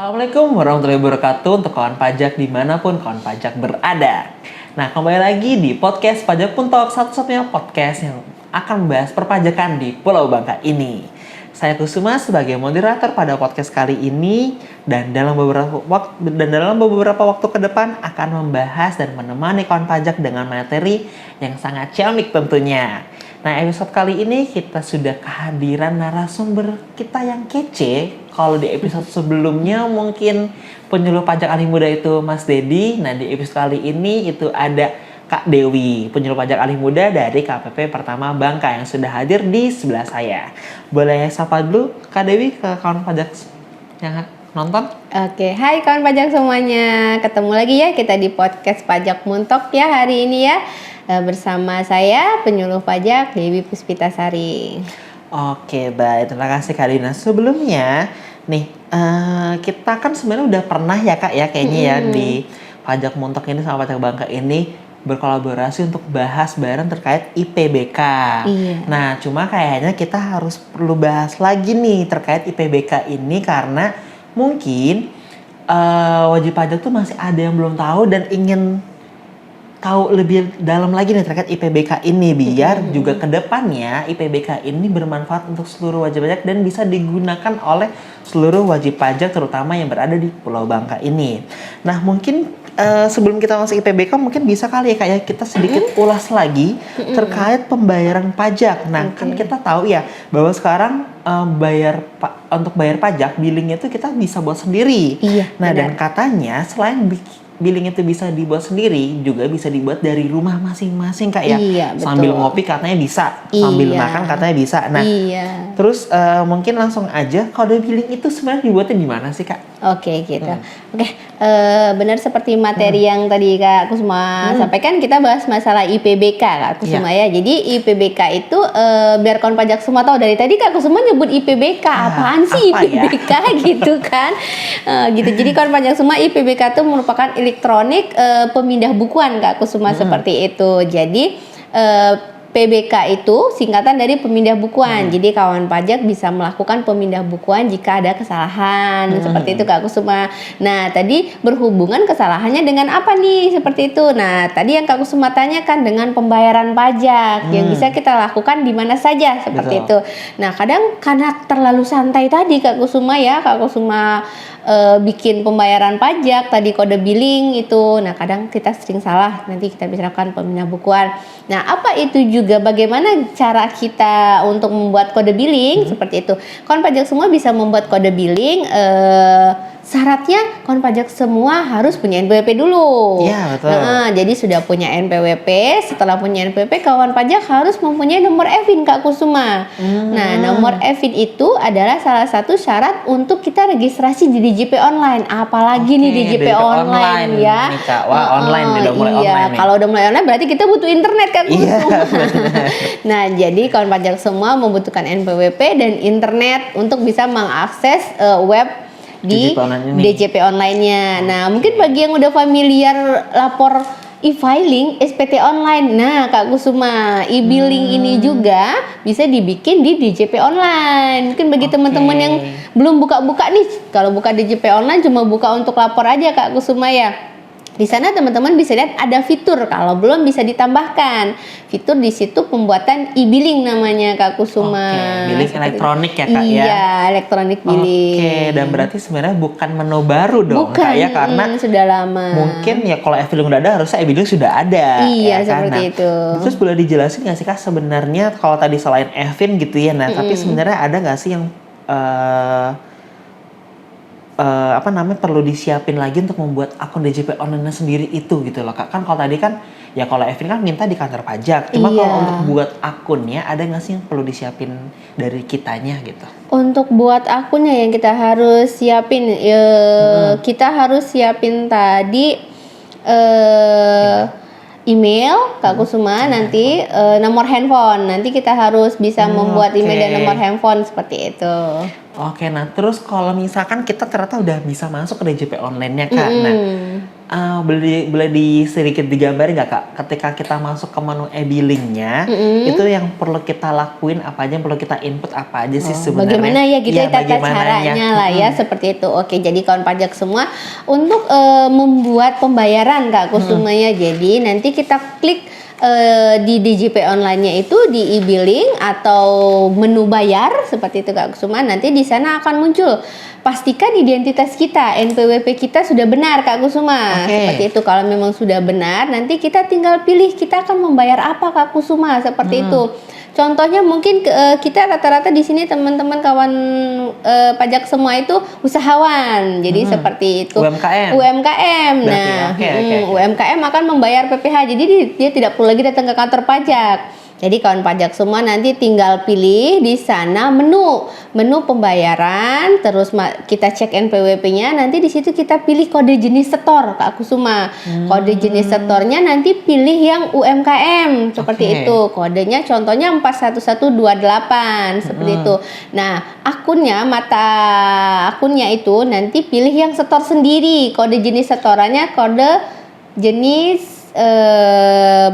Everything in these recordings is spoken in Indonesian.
Assalamualaikum warahmatullahi wabarakatuh untuk kawan pajak dimanapun kawan pajak berada. Nah, kembali lagi di podcast Pajak Puntok, satu-satunya podcast yang akan membahas perpajakan di Pulau Bangka ini. Saya Kusuma sebagai moderator pada podcast kali ini dan dalam beberapa waktu ke depan akan membahas dan menemani kawan pajak dengan materi yang sangat ciamik tentunya. Nah, episode kali ini kita sudah kehadiran narasumber kita yang kece. Kalau di episode sebelumnya mungkin penyuluh pajak alih muda itu Mas Dedi. Nah, di episode kali ini itu ada Kak Dewi, penyuluh pajak alih muda dari KPP Pertama Bangka yang sudah hadir di sebelah saya. Boleh sapa dulu Kak Dewi ke kawan pajak yang nonton? Oke, hai kawan pajak semuanya. Ketemu lagi ya kita di podcast Pajak Muntok ya hari ini ya. Bersama saya penyuluh pajak Dewi Puspitasari. Oke, baik, terima kasih Kak Dina. Sebelumnya nih kita kan sebenarnya udah pernah ya Kak ya kayaknya ya di Pajak Muntok ini sama Pajak Bangka ini berkolaborasi untuk bahas bareng terkait IPBK. Iya. Nah, cuma kayaknya kita harus perlu bahas lagi nih terkait IPBK ini karena mungkin wajib pajak tuh masih ada yang belum tahu dan ingin tahu lebih dalam lagi nih terkait IPBK ini biar juga ke depannya IPBK ini bermanfaat untuk seluruh wajib pajak dan bisa digunakan oleh seluruh wajib pajak terutama yang berada di Pulau Bangka ini. Nah, mungkin sebelum kita masuk IPBK mungkin bisa kali ya kayak kita sedikit ulas lagi terkait pembayaran pajak. Nah, kan kita tahu ya bahwa sekarang untuk bayar pajak billingnya itu kita bisa buat sendiri. Iya, nah, benar. dan katanya selain billing itu bisa dibuat sendiri, juga bisa dibuat dari rumah masing-masing Kak ya. Iya, betul. Sambil ngopi katanya bisa, sambil Iya. makan katanya bisa. Nah, Iya. terus mungkin langsung aja kode billing itu sebenarnya dibuatnya di mana sih Kak? Oke gitu. Oke, benar seperti materi yang tadi Kak Kusuma sampaikan, kita bahas masalah IPBK Kak Kusuma ya. Jadi IPBK itu biar kawan pajak semua tahu, dari tadi Kak Kusuma nyebut IPBK, apaan sih apa IPBK gitu kan? Gitu. Jadi kawan pajak semua, IPBK itu merupakan elektronik pemindah bukuan Kak Kusuma seperti itu. Jadi PBK itu singkatan dari pemindah bukuan. Jadi kawan pajak bisa melakukan pemindah bukuan jika ada kesalahan. Seperti itu Kak Kusuma. Nah, tadi berhubungan kesalahannya dengan apa nih? Seperti itu. Nah, tadi yang Kak Kusuma tanyakan dengan pembayaran pajak yang bisa kita lakukan di mana saja seperti itu. Nah, kadang karena terlalu santai tadi Kak Kusuma ya, Kak Kusuma bikin pembayaran pajak tadi kode billing itu. Nah, kadang kita sering salah. Nanti kita bisa lakukan pemindah bukuan. Nah, apa itu juga bagaimana cara kita untuk membuat kode billing seperti itu. Kawan pajak semua bisa membuat kode billing. Syaratnya kawan pajak semua harus punya NPWP dulu. Iya, betul. Jadi sudah punya NPWP. Setelah punya NPWP, kawan pajak harus mempunyai nomor EVIN Kak Kusuma. Nah, nomor EVIN itu adalah salah satu syarat untuk kita registrasi di DJP online. Apalagi nih DJP online ya. Nih, Kak. Wah, online udah mulai iya, online nih. kalau udah mulai online berarti kita butuh internet Kak Kusuma. Nah, jadi kawan pajak semua membutuhkan NPWP dan internet untuk bisa mengakses web di DJP online-nya. Nah, mungkin bagi yang udah familiar lapor e-filing, SPT online. Nah, Kak Kusuma, e-billing ini juga bisa dibikin di DJP online. Mungkin bagi teman-teman yang belum buka-buka nih, kalau buka DJP online cuma buka untuk lapor aja Kak Kusuma ya. Di sana teman-teman bisa lihat ada fitur, kalau belum bisa ditambahkan fitur di situ pembuatan e-billing namanya Kak Kusuma. Billing elektronik ya Kak ya. Iya, elektronik billing. Dan berarti sebenarnya bukan menu baru dong Kak ya, karena sudah lama. Mungkin ya kalau e-billing udah ada harusnya e-billing sudah ada. Iya, ya, seperti itu. Terus boleh dijelasin nggak sih Kak sebenarnya kalau tadi selain e-billing gitu ya, nah tapi sebenarnya ada nggak sih yang perlu disiapin lagi untuk membuat akun DJP online sendiri itu gitu loh Kak. Kan kalau tadi kan ya kalau Evin kan minta di kantor pajak. Cuma kalau untuk buat akunnya ada nggak sih yang perlu disiapin dari kitanya gitu? Untuk buat akunnya yang kita harus siapin, kita harus siapin tadi email Kak Kusuma, nanti nomor handphone. Nanti kita harus bisa membuat email dan nomor handphone seperti itu. Oke, nah terus kalau misalkan kita ternyata udah bisa masuk ke DJP online-nya Kak, nah boleh sedikit digambarin nggak Kak? Ketika kita masuk ke menu e-billingnya, itu yang perlu kita lakuin apa aja, yang perlu kita input apa aja sih sebenarnya? Bagaimana ya gitu ya, tata bagaimananya. caranya lah ya seperti itu. Oke, jadi kawan pajak semua untuk membuat pembayaran Kak Kusumanya. Jadi nanti kita klik di DJP online-nya itu di e-billing atau menu bayar seperti itu Kak Kusuma. Nanti di sana akan muncul, pastikan identitas kita, NPWP kita sudah benar Kak Kusuma. Seperti itu. Kalau memang sudah benar, nanti kita tinggal pilih kita akan membayar apa Kak Kusuma seperti itu. Contohnya mungkin kita rata-rata di sini teman-teman kawan pajak semua itu usahawan. Jadi seperti itu. UMKM. Nah, UMKM akan membayar PPh. Jadi dia tidak perlu lagi datang ke kantor pajak. Jadi kawan pajak semua nanti tinggal pilih di sana menu pembayaran, terus kita cek NPWP-nya, nanti di situ kita pilih kode jenis setor Kak Kusuma. Kode jenis setornya nanti pilih yang UMKM seperti itu. Kodenya contohnya 41128 seperti itu. Nah, mata akunnya itu nanti pilih yang setor sendiri. Kode jenis setorannya kode jenis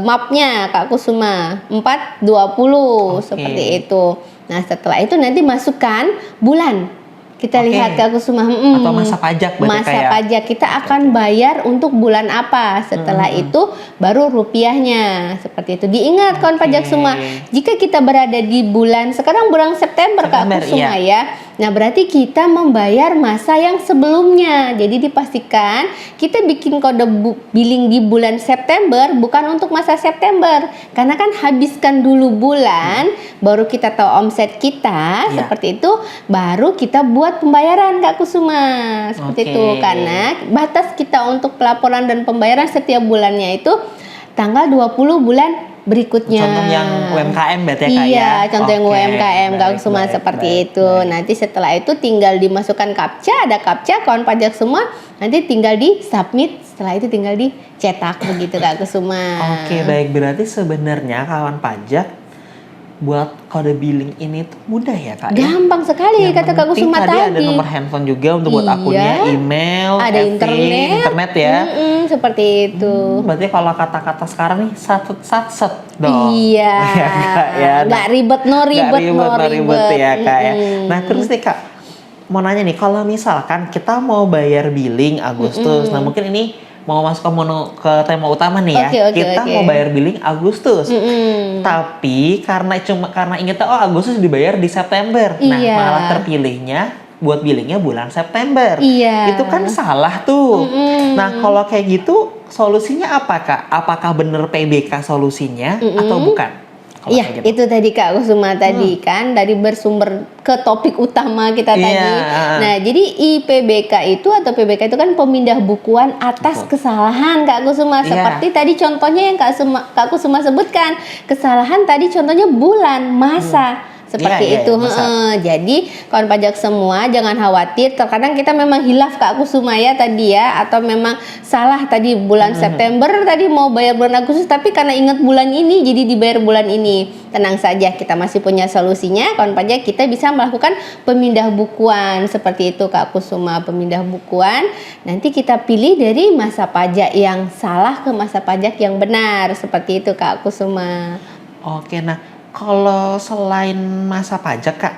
mapnya Kak Kusuma 420 seperti itu. Nah setelah itu nanti masukkan bulan. Kita lihat Kak Kusuma atau masa pajak pajak kita akan bayar untuk bulan apa. Setelah itu baru rupiahnya seperti itu. Diingat kawan pajak semua, jika kita berada di sekarang bulan September Kak Kusuma ya. Nah berarti kita membayar masa yang sebelumnya. Jadi dipastikan kita bikin kode billing di bulan September bukan untuk masa September. Karena kan habiskan dulu bulan, baru kita tahu omset kita seperti itu, baru kita buat pembayaran Kak Kusuma seperti itu. Karena batas kita untuk pelaporan dan pembayaran setiap bulannya itu tanggal 20 bulan berikutnya. Contoh yang UMKM berarti ya Kak ya? Iya, contoh yang UMKM Kak Kusuma seperti itu. Nanti setelah itu tinggal dimasukkan captcha, ada captcha kawan pajak semua, nanti tinggal di submit, setelah itu tinggal dicetak begitu Kak Kusuma. Oke, baik, berarti sebenarnya kawan pajak buat kode billing ini tuh mudah ya Kak? Gampang sekali kata Kak Kusuma tadi. Ada nomor handphone juga untuk buat akunnya, email, ada internet ya. Seperti itu. Berarti kalau kata-kata sekarang nih satset dong. Iya. Nggak ribet, no ribet ya Kak ya. Nah terus nih Kak, mau nanya nih, kalau misalkan kita mau bayar billing Agustus, nah mungkin ini mau masuk ke tema utama nih ya. Kita mau bayar billing Agustus. Tapi karena ingetnya Agustus dibayar di September. Nah, malah terpilihnya buat billingnya bulan September. Itu kan salah tuh. Nah, kalau kayak gitu solusinya apa Kak? Apakah bener PBK solusinya atau bukan? Iya, itu tadi Kak Kusuma tadi kan dari bersumber ke topik utama kita tadi. Nah, jadi IPBK itu atau PBK itu kan pemindah bukuan atas kesalahan Kak Kusuma. Seperti tadi contohnya yang Kak Kusuma sebutkan. Kesalahan tadi contohnya bulan, masa. Seperti itu. Jadi kawan pajak semua jangan khawatir. Terkadang kita memang hilaf Kak Kusuma ya tadi ya, atau memang salah tadi bulan September tadi mau bayar bulan Agustus, tapi karena ingat bulan ini jadi dibayar bulan ini. Tenang saja, kita masih punya solusinya kawan pajak. Kita bisa melakukan pemindah bukuan seperti itu Kak Kusuma, pemindah bukuan. Nanti kita pilih dari masa pajak yang salah ke masa pajak yang benar seperti itu Kak Kusuma. Oke, nah kalau selain masa pajak Kak,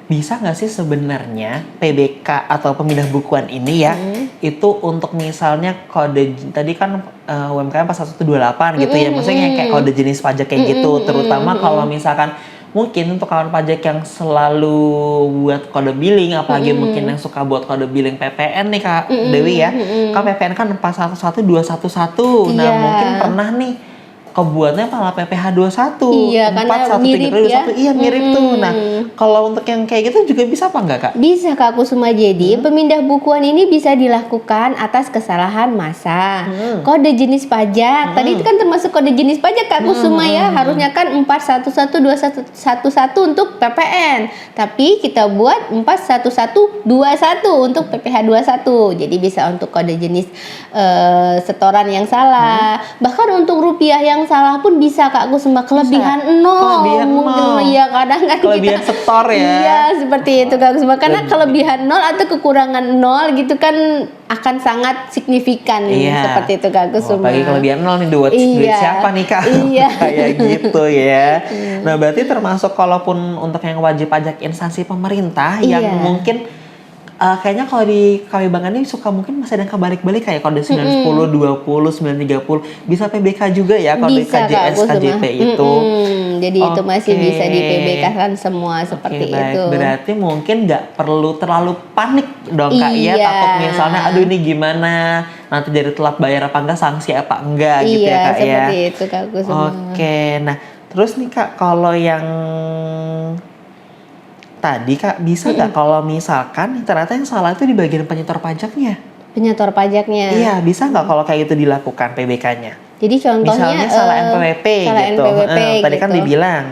bisa nggak sih sebenarnya PBK atau pemindah bukuan ini ya, itu untuk misalnya kode tadi kan UMKM 4128 gitu ya, maksudnya kayak kode jenis pajak kayak gitu, terutama kalau misalkan mungkin untuk kawan pajak yang selalu buat kode billing, apalagi mungkin yang suka buat kode billing PPN nih Kak Dewi ya, kan PPN kan 411211, nah mungkin pernah nih kebuatnya malah PPh 21. Iya, karena mirip 21, ya. Iya, mirip tuh. Nah, kalau untuk yang kayak gitu juga bisa apa enggak Kak? Bisa Kak Kusuma. Jadi pemindah bukuan ini bisa dilakukan atas kesalahan masa. Kode jenis pajak. Tadi itu kan termasuk kode jenis pajak Kak Kusuma ya. Harusnya kan 4112111 untuk PPN. Tapi kita buat 41121 untuk PPh 21. Jadi bisa untuk kode jenis setoran yang salah. Bahkan untuk rupiah yang yang salah pun bisa Kak Kusuma, kelebihan nol. Kelebihan Mungkin nol. ya kadang kan Kelebihan kita, setor ya. Iya, seperti itu Kak Kusuma. Karena kelebihan nol atau kekurangan nol gitu kan akan sangat signifikan Iya. seperti itu Kak Kusuma. Bagi kelebihan nol nih duit Iya. siapa nih Kak? Iya. Kayak gitu ya. Nah berarti termasuk kalaupun untuk yang wajib pajak instansi pemerintah yang Iya. mungkin kayaknya kalau di KW Bank ini suka mungkin masih ada yang kebalik-balik kayak kode 910, 20, 930 bisa PBK juga ya kode Bisa Kak KJS, Kusuma. KJP itu. Jadi itu masih Oke. bisa di PBK kan semua seperti Oke, baik. itu. Berarti mungkin nggak perlu terlalu panik dong Kak ya, Iya. takut misalnya aduh ini gimana nanti jadi telat bayar apa enggak, sanksi apa enggak gitu ya Iya, Kak ya. seperti itu Kak Kusuma. Oke, nah terus nih Kak kalau yang tadi Kak bisa nggak kalau misalkan ternyata yang salah itu di bagian penyetor pajaknya? Penyetor pajaknya. Iya, bisa nggak kalau kayak gitu dilakukan PBK-nya? Jadi contohnya Misalnya salah NPWP salah gitu. NPWP Tadi kan gitu. dibilang.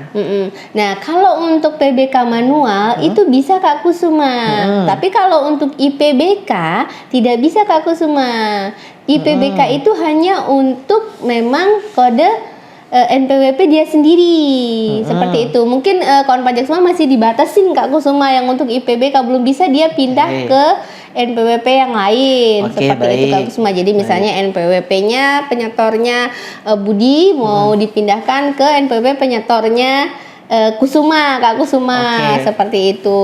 Nah, kalau untuk PBK manual itu bisa Kak Kusuma. Tapi kalau untuk IPBK tidak bisa Kak Kusuma. IPBK itu hanya untuk memang kode NPWP dia sendiri. Seperti itu. Mungkin kawan pajak semua masih dibatasin Kak Kusuma yang untuk IPBK belum bisa dia pindah Oke. ke NPWP yang lain. Oke, Seperti itu Kak baik. Kusuma. Jadi misalnya NPWP-nya penyetornya Budi mau dipindahkan ke NPWP penyetornya Kusuma, Kak Kusuma, Oke. seperti itu.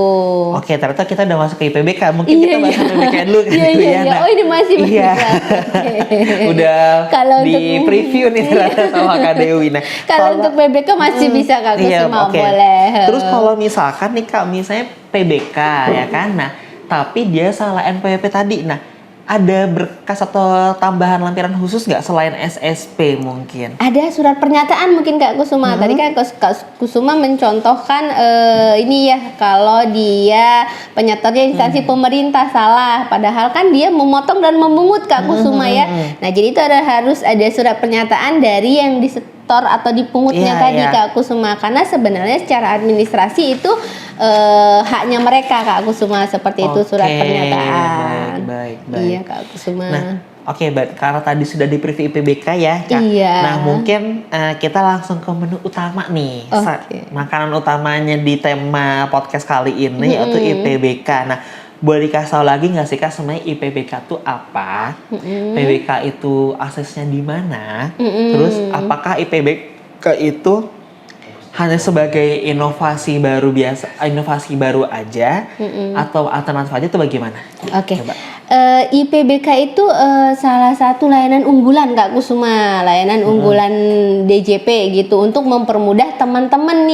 Oke, ternyata kita udah masuk ke IPBK. Mungkin Iya, kita bahas iya. IPBK dulu Iya, gitu iya, ya. iya. Oh, ini masih Iya. Oke. Udah Kalau di untuk- preview nih ternyata sama Kak Dewi. Nah, Kalau untuk PBK masih bisa Kak iya, Kusuma, oke. boleh. Terus kalau misalkan nih Kak, misalnya PBK ya kan. Nah, tapi dia salah NPWP tadi. Nah, ada berkas atau tambahan lampiran khusus nggak selain SSP mungkin? Ada surat pernyataan mungkin Kak Kusuma. Tadi kan Kak Kusuma mencontohkan ini ya, kalau dia penyetornya instansi pemerintah salah, padahal kan dia memotong dan memungut Kak Kusuma ya. Nah, jadi itu harus ada surat pernyataan dari yang disetor atau dipungutnya Iya, tadi iya. Kak Kusuma. Karena sebenarnya secara administrasi itu haknya mereka Kak Kusuma, seperti itu surat Oke, pernyataan. baik. Iya Kak Kusuma. Nah, oke, baik. Karena tadi sudah di preview IPBK ya, Kak. Iya. Nah, mungkin kita langsung ke menu utama nih. Oke. Makanan utamanya di tema podcast kali ini yaitu IPBK. Nah, boleh dikasih tahu lagi nggak sih Kak sebenarnya IPBK itu apa? PBK itu aksesnya di mana? Terus apakah IPBK itu hanya sebagai inovasi baru aja atau alternatif aja itu bagaimana? Oke. Coba. IPBK itu salah satu layanan unggulan Kak Kusuma, layanan unggulan DJP gitu untuk mempermudah teman-teman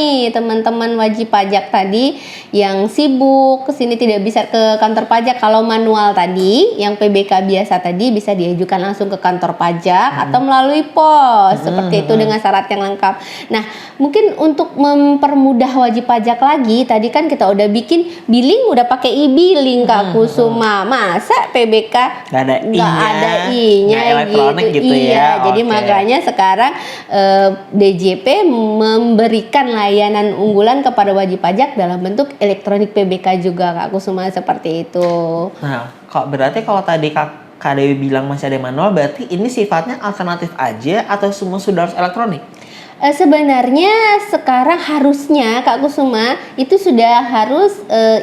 wajib pajak tadi yang sibuk kesini tidak bisa ke kantor pajak. Kalau manual tadi, yang PBK biasa tadi bisa diajukan langsung ke kantor pajak atau melalui pos seperti itu dengan syarat yang lengkap. Nah, mungkin untuk mempermudah wajib pajak lagi, tadi kan kita udah bikin billing udah pakai e-billing Kak Kusuma. Masa PBK Nggak ada nggak I-nya, ada I-nya nggak elektronik gitu iya, ya. jadi Oke. makanya sekarang DJP memberikan layanan unggulan kepada wajib pajak dalam bentuk elektronik PBK juga Kak Kusuma, seperti itu. Nah, kok berarti kalau tadi Kak Dewi bilang masih ada manual, berarti ini sifatnya alternatif aja atau semua sudah harus elektronik? Sebenarnya sekarang harusnya Kak Kusuma itu sudah harus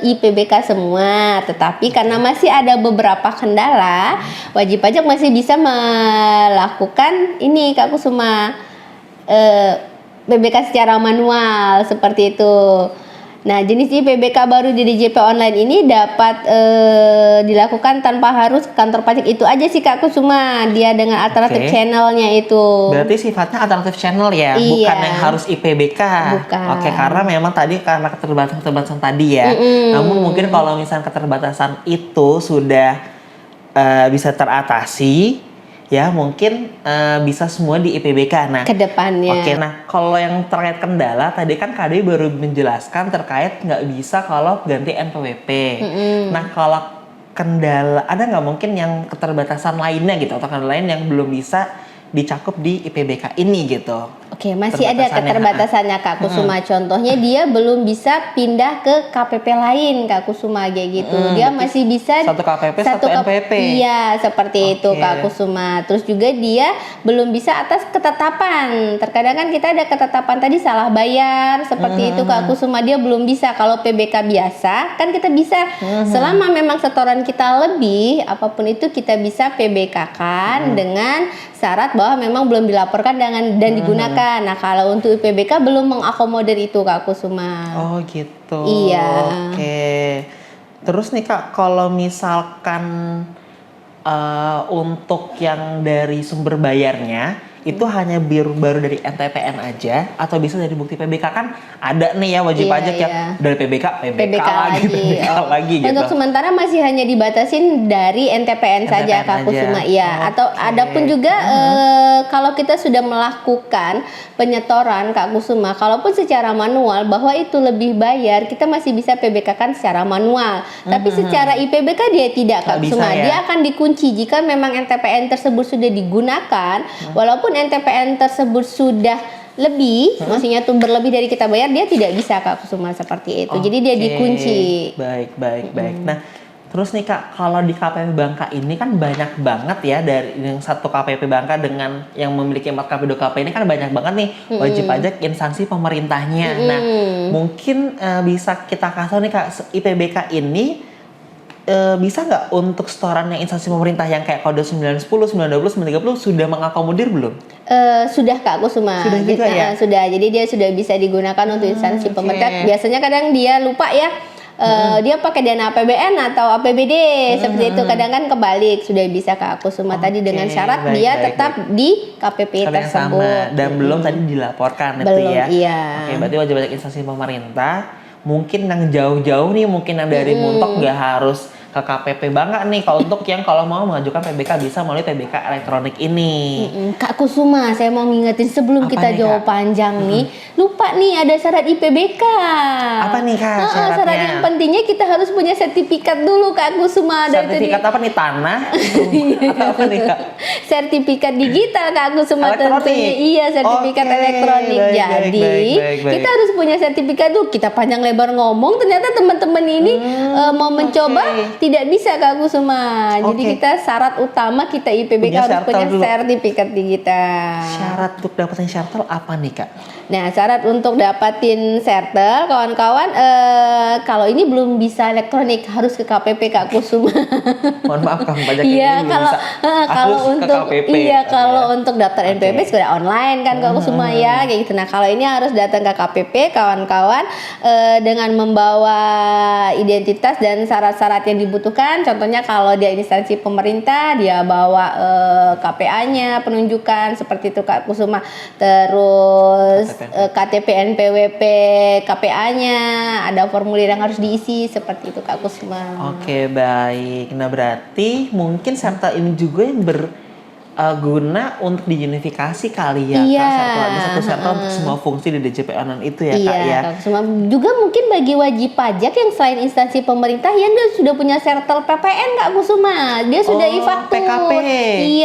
IPBK semua, tetapi karena masih ada beberapa kendala, wajib pajak masih bisa melakukan ini Kak Kusuma, PBK secara manual seperti itu. Nah, jenis IPBK baru di DJP online ini dapat dilakukan tanpa harus ke kantor pajak. Itu aja sih Kak Kusuma, dia dengan alternatif Oke. channelnya itu. Berarti sifatnya alternatif channel ya, Iya. bukan yang harus IPBK. Bukan. Oke, karena memang tadi karena keterbatasan tadi ya. Namun mungkin kalau misalnya keterbatasan itu sudah bisa teratasi, ya mungkin bisa semua di IPBK. Nah, Kedepannya. oke, nah kalau yang terkait kendala tadi kan Kak Dewi baru menjelaskan terkait nggak bisa kalau ganti NPWP. Nah kalau kendala ada nggak mungkin yang keterbatasan lainnya gitu atau kendala lain yang belum bisa dicakup di IPBK ini gitu. Oke, masih ada keterbatasannya Kak Kusuma. Contohnya dia belum bisa pindah ke KPP lain Kak Kusuma kayak gitu. Dia masih bisa satu KPP satu NPP. Iya, seperti itu Kak Kusuma. Terus juga dia belum bisa atas ketetapan. Terkadang kan kita ada ketetapan tadi salah bayar seperti itu Kak Kusuma. Dia belum bisa. Kalau PBK biasa kan kita bisa selama memang setoran kita lebih, apapun itu kita bisa PBK kan dengan syarat bahwa memang belum dilaporkan dan digunakan. Nah, kalau untuk IPBK belum mengakomodir itu Kak Kusuma. Oh gitu. Iya. Oke. Terus nih Kak, kalau misalkan untuk yang dari sumber bayarnya itu hanya baru dari NTPN aja atau bisa dari bukti PBK? Kan ada nih ya wajib pajak yang dari PBK lagi gitu. Untuk sementara masih hanya dibatasin dari NTPN saja Kak Kusuma. Iya. Atau ada pun juga kalau kita sudah melakukan penyetoran Kak Kusuma, kalaupun secara manual bahwa itu lebih bayar, kita masih bisa PBK kan secara manual. Tapi secara IPBK dia tidak Kak Kusuma. Dia akan dikunci jika memang NTPN tersebut sudah digunakan, walaupun NTPN tersebut sudah lebih, maksudnya tuh berlebih dari kita bayar, dia tidak bisa Kak Kusuma seperti itu. Jadi dia dikunci. Baik. Nah, terus nih Kak, kalau di KPP Bangka ini kan banyak banget ya, dari yang satu KPP Bangka dengan yang memiliki 4 KP 2 KP ini kan banyak banget nih wajib pajak instansi pemerintahnya. Nah, mungkin bisa kita kasih nih Kak, IPBK ini bisa nggak untuk setoran yang instansi pemerintah yang kayak kode 910, 920, 930 sudah mengakomodir belum? Sudah Kak Kusuma. Sudah juga ya? Sudah. Jadi dia sudah bisa digunakan untuk instansi pemerintah. Biasanya kadang dia lupa ya. Dia pakai dana APBN atau APBD seperti itu. Kadang kan kebalik. Sudah bisa Kak Kusuma tadi dengan syarat dia tetap di KPP tersebut. Sama. Dan belum tadi dilaporkan belum, itu ya. Iya. Oke, berarti wajib pajak instansi pemerintah. Mungkin yang jauh-jauh nih, mungkin yang dari Muntok nggak harus ke KPP Bangka nih. Kalau untuk yang kalau mau mengajukan PBK bisa melalui PBK elektronik ini. Kak Kusuma, saya mau ngingetin sebelum Apa kita nih, jawab Kak? panjang nih, lupa nih ada syarat IPBK. Apa nih Kak syaratnya? Syarat yang pentingnya kita harus punya sertifikat dulu Kak Kusuma. Sertifikat apa nih, tanah? Atau apa nih Kak? Sertifikat digital Kak Kusuma Elektronik? tentunya. Iya, sertifikat elektronik. Jadi kita harus punya sertifikat dulu. Kita panjang lebar ngomong, ternyata teman-teman ini mau mencoba tidak bisa Kak Kusuma. Jadi kita syarat utama kita IPBK Punya harus punya dulu. sertifikat digital. Syarat untuk dapetin syartel apa nih Kak? Nah, syarat untuk dapatin sertel, kawan-kawan, kalau ini belum bisa elektronik, harus ke KPP Kak Kusuma. Mohon maaf Kang, pajak Iya, ini belum kalau bisa. kalau Harus ke untuk KPP, kalau untuk daftar NPWP sudah online kan Kak Kusuma ya, kayak gitu. Nah, kalau ini harus datang ke KPP, kawan-kawan, dengan membawa identitas dan syarat-syarat yang dibutuhkan. Contohnya kalau dia instansi pemerintah, dia bawa KPA-nya, penunjukan seperti itu Kak Kusuma. Terus KTP NPWP KPA-nya, ada formulir yang harus diisi seperti itu Kak Kusuma. Oke, baik. Nah, berarti mungkin serta ini juga yang berguna untuk diunifikasi kali ya Iya. Kak, serta ada satu serta untuk semua fungsi di DJP online itu ya Kak ya. Kak Kusuma. Juga mungkin bagi wajib pajak yang selain instansi pemerintah yang dia sudah punya sertel PPN Kak Kusuma, dia sudah e-faktur. PKP.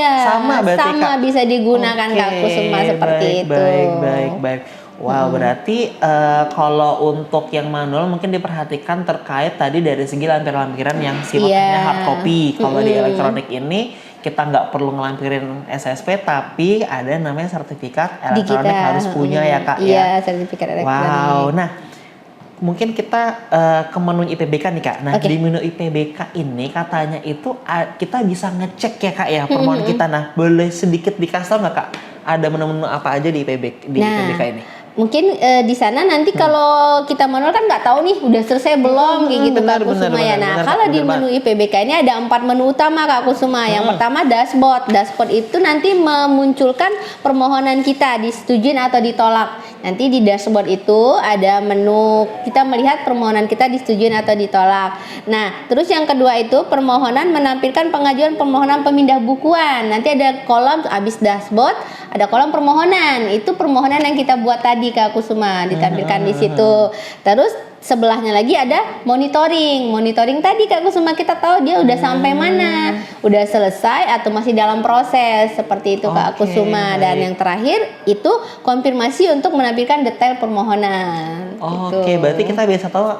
Iya. Sama berarti Kak. Bisa digunakan Kak Kusuma seperti itu. Baik. Wow, berarti kalau untuk yang manual mungkin diperhatikan terkait tadi dari segi lampiran-lampiran yang sifatnya hard copy. Kalau di elektronik ini kita nggak perlu ngelampirin SSP, tapi ada namanya sertifikat elektronik Digital. harus punya ya Kak ya. Iya, sertifikat elektronik. Wow, nah mungkin kita ke menu IPBK nih Kak. Nah di menu IPBK ini katanya itu kita bisa ngecek ya Kak ya permohonan kita. Nah boleh sedikit dikasih tau nggak Kak? Ada menu-menu apa aja di IPBK ini? Mungkin di sana nanti kalau kita manual kan nggak tahu nih udah selesai belum kayak gitu Kak Kusuma ya. Nah kalau di menu IPBK ini ada 4 menu utama Kak Kusuma. Yang pertama dashboard. Dashboard itu nanti memunculkan permohonan kita disetujui atau ditolak. Nanti di dashboard itu ada menu kita melihat permohonan kita disetujui atau ditolak. Nah terus yang kedua itu permohonan menampilkan pengajuan permohonan pemindah bukuan. Nanti ada kolom habis dashboard ada kolom permohonan. Itu permohonan yang kita buat tadi Kak Kusuma ditampilkan di situ. Terus sebelahnya lagi ada monitoring. Monitoring tadi Kak Kusuma, kita tahu dia udah sampai mana, udah selesai atau masih dalam proses, seperti itu Kak Oke, Kusuma. Dan baik. yang terakhir itu konfirmasi untuk menampilkan detail permohonan. Oke, Gitu. berarti kita bisa tahu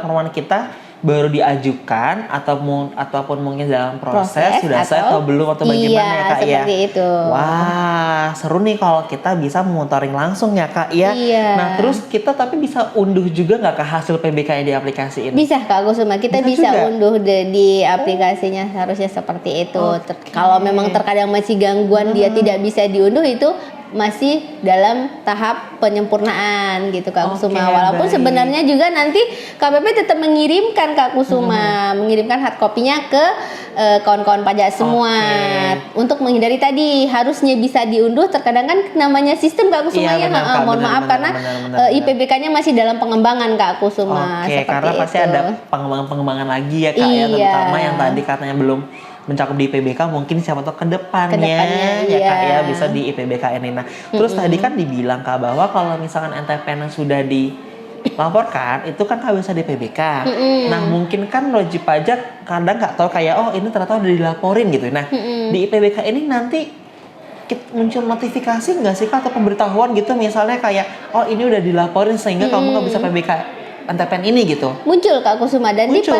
permohonan kita baru diajukan ataupun mungkin dalam proses sudah selesai atau belum atau bagaimana ya Kak ya. seperti itu. Wah, seru nih kalau kita bisa monitoring langsung ya Kak ya. Iya. Nah, terus kita tapi bisa unduh juga nggak ke hasil PBK yang di aplikasi ini? Bisa Kak Kusuma, kita Bisa bisa juga? unduh di aplikasinya, harusnya seperti itu. Kalau memang terkadang masih gangguan dia tidak bisa diunduh, itu masih dalam tahap penyempurnaan gitu Kak Oke, Kusuma. Walaupun baik. sebenarnya juga nanti KPP tetap mengirimkan Kak Kusuma, mengirimkan hard copy-nya ke kawan-kawan pajak semua. Oke. Untuk menghindari tadi harusnya bisa diunduh, terkadang kan namanya sistem Kak Kusuma Iya, ya. benar, Kak. Mohon Benar, maaf benar, karena benar. IPBK-nya masih dalam pengembangan Kak Kusuma. Oke, seperti karena pasti itu. ada pengembangan lagi ya Kak ya, Iya. terutama yang tadi katanya belum mencakup di IPBK, mungkin siapa tahu kedepannya Kedepannya, ya Kak iya. ya bisa di IPBK ini. Nah, terus tadi kan dibilang Kak bahwa kalau misalkan NTPN yang sudah dilaporkan itu kan Kak bisa di IPBK. Nah, mungkin kan wajib pajak kadang nggak tahu kayak oh ini ternyata udah dilaporin gitu. Nah, di IPBK ini nanti muncul notifikasi nggak sih Kak atau pemberitahuan gitu misalnya kayak oh ini udah dilaporin sehingga kamu nggak bisa PBK NTPN ini gitu. Muncul Kak Kusuma, dan Muncul.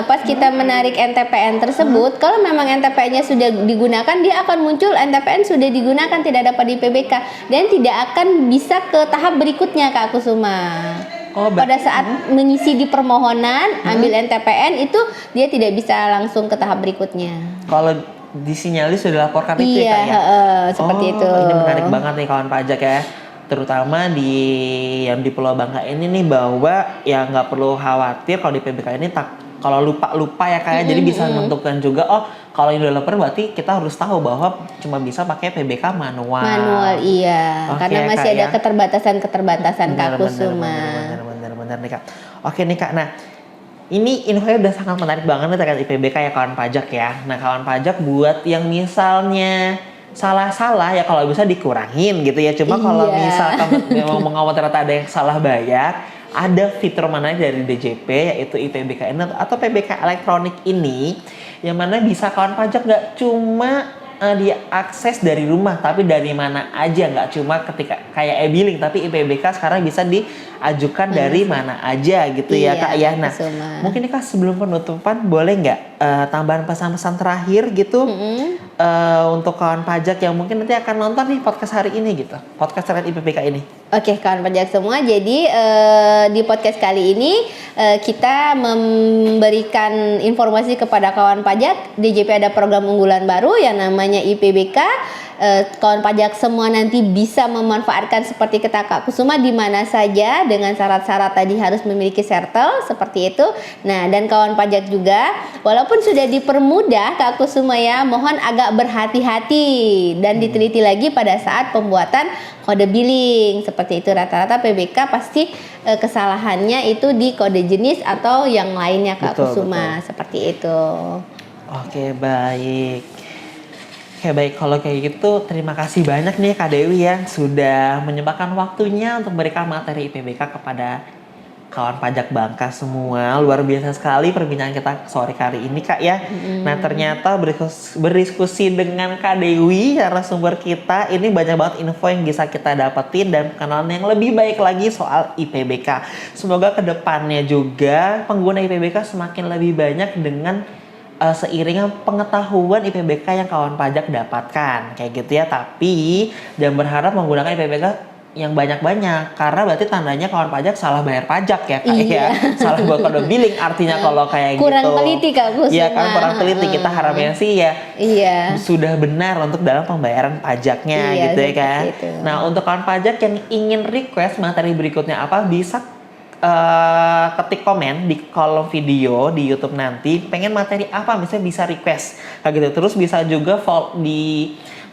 pas kita menarik NTPN tersebut, kalau memang NTPN-nya sudah digunakan, dia akan muncul NTPN sudah digunakan tidak dapat di PBK dan tidak akan bisa ke tahap berikutnya Kak Kusuma. Oh, Pada saat mengisi di permohonan ambil NTPN itu dia tidak bisa langsung ke tahap berikutnya. kalau disinyalir sudah dilaporkan itu Iya, ya Kak ya. seperti itu. Ini menarik banget nih kawan pajak ya. Terutama yang di Pulau Bangka ini nih bahwa ya nggak perlu khawatir kalau di PBK ini kalau lupa ya Kak ya. Jadi bisa menentukan juga oh kalau ini developer berarti kita harus tahu bahwa cuma bisa pakai PBK manual. Manual, iya. Oke, Karena masih Kak, ada ya. keterbatasan Kak Kusuma. Benar nih Kak. Oke nih Kak. Nah, ini infonya udah sangat menarik banget nih terkait IPBK ya kawan pajak ya. Nah, kawan pajak buat yang misalnya salah-salah ya kalau bisa dikurangin gitu ya. Cuma kalau Iya. misalkan ngomong-ngomong ternyata ada yang salah bayar, ada fitur menarik dari DJP yaitu IPBK ini atau PBK elektronik ini yang mana bisa kawan pajak nggak cuma diakses dari rumah tapi dari mana aja, nggak cuma ketika kayak e-billing tapi IPBK sekarang bisa diajukan dari mana aja gitu ya Iya, Kak ya. Nah, Kusuma. mungkin nih Kak sebelum penutupan boleh nggak tambahan pesan-pesan terakhir gitu untuk kawan pajak yang mungkin nanti akan nonton nih podcast hari ini gitu, podcast terkait IPBK ini. Oke kawan pajak semua, jadi di podcast kali ini kita memberikan informasi kepada kawan pajak. DJP ada program unggulan baru yang namanya IPBK. Kawan pajak semua nanti bisa memanfaatkan seperti kata Kak Kusuma di mana saja dengan syarat-syarat tadi harus memiliki sertel seperti itu. Nah, dan kawan pajak juga walaupun sudah dipermudah Kak Kusuma ya, mohon agak berhati-hati dan diteliti lagi pada saat pembuatan kode billing. Seperti itu, rata-rata PBK pasti kesalahannya itu di kode jenis atau yang lainnya Kak Kusuma. Seperti itu. Oke, baik. Oke baik, kalau kayak gitu terima kasih banyak nih Kak Dewi ya sudah menyempatkan waktunya untuk memberikan materi IPBK kepada kawan pajak Bangka semua. Luar biasa sekali perbincangan kita sore kali ini Kak ya. Nah ternyata berdiskusi dengan Kak Dewi narasumber kita ini banyak banget info yang bisa kita dapetin dan pengenalan yang lebih baik lagi soal IPBK. Semoga kedepannya juga pengguna IPBK semakin lebih banyak dengan seiring pengetahuan IPBK yang kawan pajak dapatkan kayak gitu ya. Tapi jangan berharap menggunakan IPBK yang banyak-banyak karena berarti tandanya kawan pajak salah bayar pajak ya Kak ya. Salah buat kode billing artinya kalau kayak Kurang gitu. teliti Kak Kusuma. Iya kan kurang teliti, kita harapnya sih ya Iya. sudah benar untuk dalam pembayaran pajaknya Iya, gitu ya kan. seperti itu. Nah untuk kawan pajak yang ingin request materi berikutnya apa bisa ketik komen di kolom video di YouTube nanti pengen materi apa misalnya bisa request kayak gitu. Terus bisa juga follow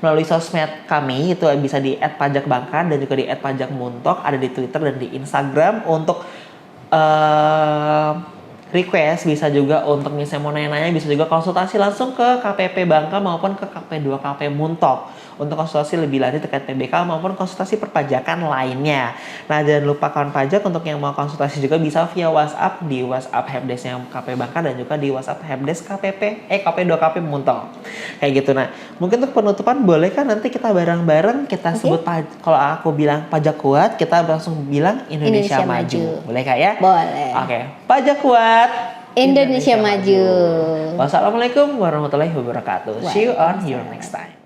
melalui sosmed kami itu bisa di @pajakbangka dan juga di @pajakmuntok, ada di Twitter dan di Instagram untuk request. Bisa juga untuk misalnya mau nanya-nanya bisa juga konsultasi langsung ke KPP Bangka maupun ke KP2 KP Muntok untuk konsultasi lebih lanjut terkait PBK maupun konsultasi perpajakan lainnya. Nah, jangan lupa kawan pajak untuk yang mau konsultasi juga bisa via WhatsApp di WhatsApp helpdesk-nya KP Bangka dan juga di WhatsApp helpdesk KP2KP Muntong. Kayak gitu. Nah, mungkin untuk penutupan boleh kan nanti kita bareng-bareng kita sebut kalau aku bilang pajak kuat, kita langsung bilang Indonesia maju. Boleh Kak ya? Boleh. Oke. Pajak kuat, Indonesia maju. Wassalamualaikum warahmatullahi wabarakatuh. See you on your next time.